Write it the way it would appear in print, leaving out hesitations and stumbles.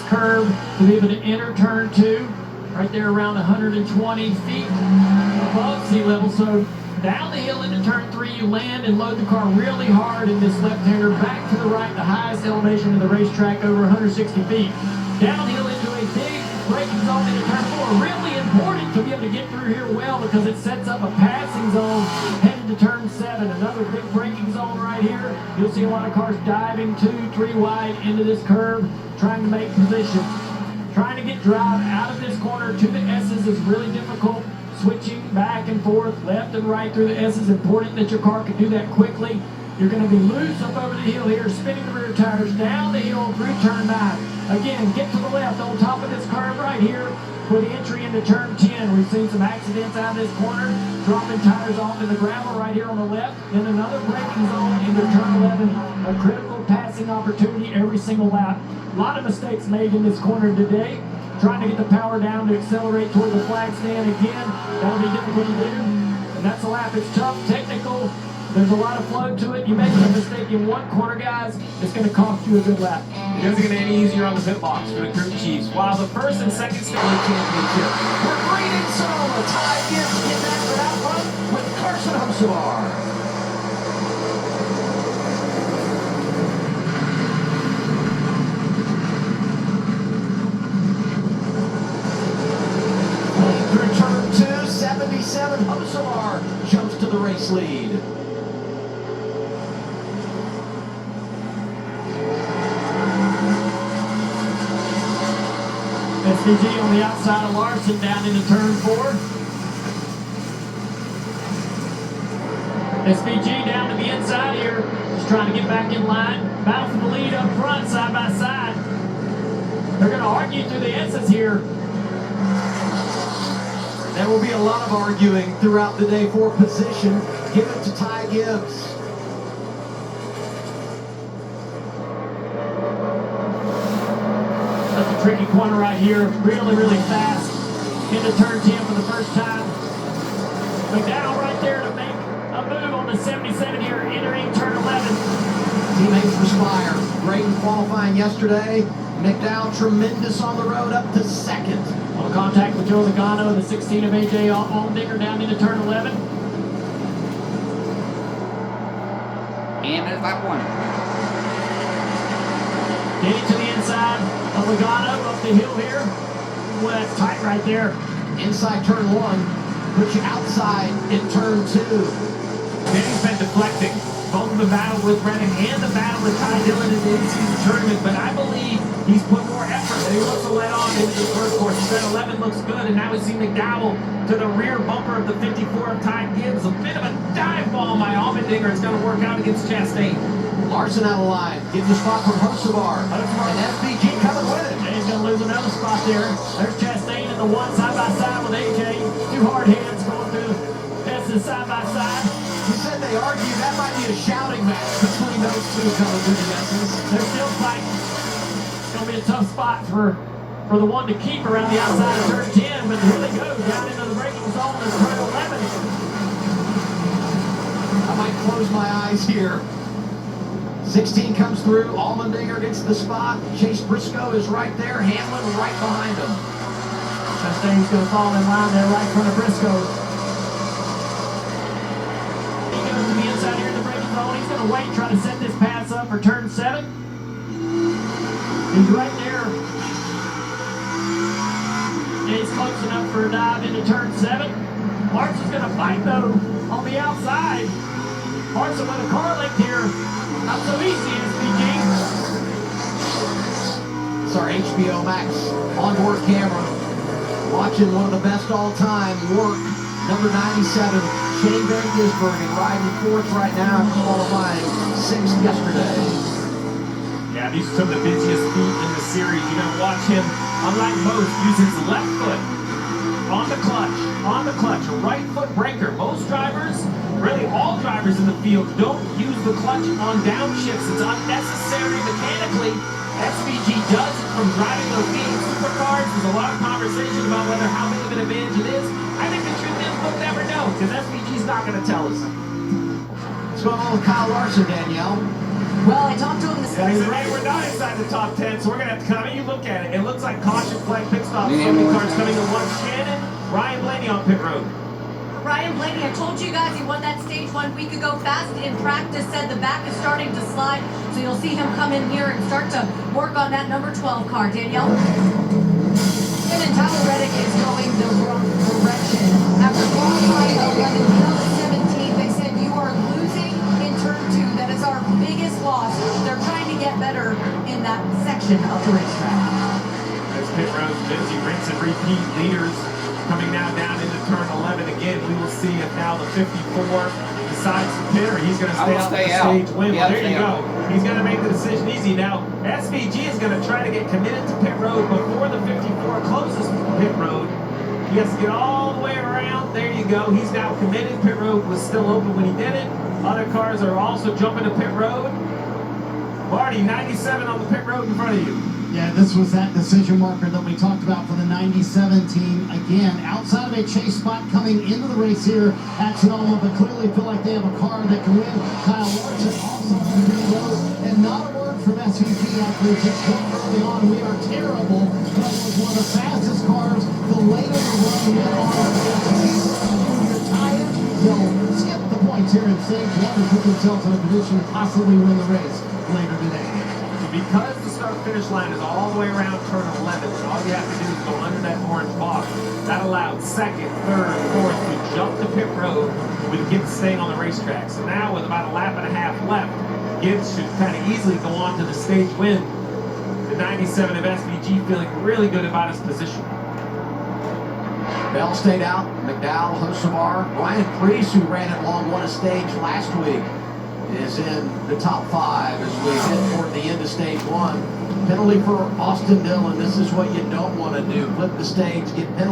curve to be able to enter turn 2. Right there around 120 feet above sea level. So down the hill into turn 3, you land and load the car really hard in this left-hander. Back to the right, the highest elevation of the racetrack, over 160 feet. Downhill into a big braking zone into turn 4. Really important to be able to get through here well because it sets up a passing zone headed to turn 7. Another big braking zone right here. You'll see a lot of cars diving 2, 3 wide into this curve, trying to make position. Trying to get drive out of this corner to the S's is really difficult. Switching back and forth, left and right through the S's. Important that your car can do that quickly. You're going to be loose up over the hill here, spinning the rear tires down the hill through turn 9. Again, get to the left on top of this curve right here for the entry into turn 10. We've seen some accidents out of this corner, dropping tires off in the gravel right here on the left. Then another braking zone into turn 11. A critical passing opportunity every single lap. A lot of mistakes made in this corner today. Trying to get the power down to accelerate toward the flag stand again. That'll be difficult to do. And that's a lap. It's tough, technical. There's a lot of flow to it. You make a mistake in one corner, guys, it's going to cost you a good lap. It doesn't get any easier on the pit box for the crew chiefs. While the first and second stage championship. We're green in Sonoma. Ty Gibbs getting after that one with Carson Hocevar. Through turn 2, 77, Hocevar jumps to the race lead. SVG on the outside of Larson down into turn 4. SVG down to the inside here, just trying to get back in line. Battle for the lead up front, side by side. They're going to argue through the S's here. There will be a lot of arguing throughout the day for position. Give it to Ty Gibbs. That's a tricky corner right here. Really, really fast. Into turn 10 for the first time. McDowell right there to make a move on the 77 here, entering turn 11. Teammates for Spire. Great in qualifying yesterday. McDowell tremendous on the road up to second. On contact with Joe Logano, the 16 of AJ Allmendinger down into turn 11. And there's that one. Getting to the inside of Logano up the hill here. Well, that's tight right there. Inside turn 1. Put you outside in turn 2. Danny's been deflecting both the battle with Brennan and the battle with Ty Dillon in the in-season tournament, but I believe he's put more effort than he wants to let on into the first course. Turn 11 looks good, and now we see McDowell to the rear bumper of the 54 of Ty Gibbs. A bit of a dive ball by Allmendinger. It's going to work out against Chastain. Larson out of line. Getting the spot from Hocevar. And SVG coming with it. And he's going to lose another spot there. There's Chastain in the one side by side with AJ. Two hard hands going through S's side by side. You said they argued that might be a shouting match between those two coming through the S's. They're still fighting. It's going to be a tough spot for the one to keep around the outside of turn 10, but here they go down into the braking zone of turn 11. I might close my eyes here. 16 comes through. Allmendinger gets the spot. Chase Briscoe is right there. Hamlin right behind him. Chastain's going to fall in line there right in front of Briscoe. He goes to the inside here in the braking zone. He's going to wait, try to set this pass up for turn 7. He's right there. And he's close enough for a dive into turn 7. Larson's going to fight, though, on the outside. Larson with a car length here. Not so easy, SVG. It's our HBO Max onboard camera. Watching one of the best all-time work. Number 97, Shane Van Gisbergen, riding 4th right now, qualifying 6th yesterday. Yeah, these are some of the busiest feet in the series. You're going to watch him, unlike most, use his left foot on the clutch, a right foot breaker. Most drivers, really all drivers in the field, don't use the clutch on downshifts. It's unnecessary mechanically. SVG does it from driving those being supercars. There's a lot of conversation about how big of an advantage it is. I think the truth is we'll never know because SVG's not going to tell us. What's going on with Kyle Larson, Danielle? Well, I talked to him this Yeah, he's right. We're not inside the top 10, so we're going to have to come. You look at it. It looks like caution flag, pit stop. So many cars coming to one. Shannon, Ryan Blaney on pit road. Ryan Blaney, I told you guys he won that stage 1 week ago. Fast in practice, said the back is starting to slide, so you'll see him come in here and start to work on that number 12 car. Danielle? And then Tyler Reddick is going the wrong direction. After qualifying 11th, he was 17th. They said you are losing in turn 2. That is our biggest loss. They're trying to get better in that section of the racetrack. There's pit road's busy, rinse and repeat leaders coming now down into turn 11 again. We will see if now the 54 decides to pit or he's going to stay out for the stage win. Well, there you go. He's going to make the decision easy. Now, SVG is going to try to get committed to pit road before the 54 closes pit road. He has to get all the way around. There you go. He's now committed. Pit road was still open when he did it. Other cars are also jumping to pit road. Marty, 97 on the pit road in front of you. Yeah, this was that decision marker that we talked about for the 97 team. Again, outside of a chase spot coming into the race here at Sonoma, but clearly feel like they have a car that can win. Kyle Larson also on the pit road, and not a word from SVP after just early on. We are terrible. That was one of the fastest cars. The later the run went on, you're tired. They'll skip the points here in stage 1 and put themselves in a position to possibly win the race later today. Because the start-finish line is all the way around turn 11, and all you have to do is go under that orange box, that allowed second, third, fourth to jump to pit road with Gibbs staying on the racetrack. So now with about a lap and a half left, Gibbs should kind of easily go on to the stage win. The 97 of SVG feeling really good about his position. Bell stayed out. McDowell, Hocevar, Ryan Preece, who ran it long, won a stage last week, is in the top 5 as we head toward the end of stage 1. Penalty for Austin Dillon. This is what you don't want to do. Flip the stage, get penalty.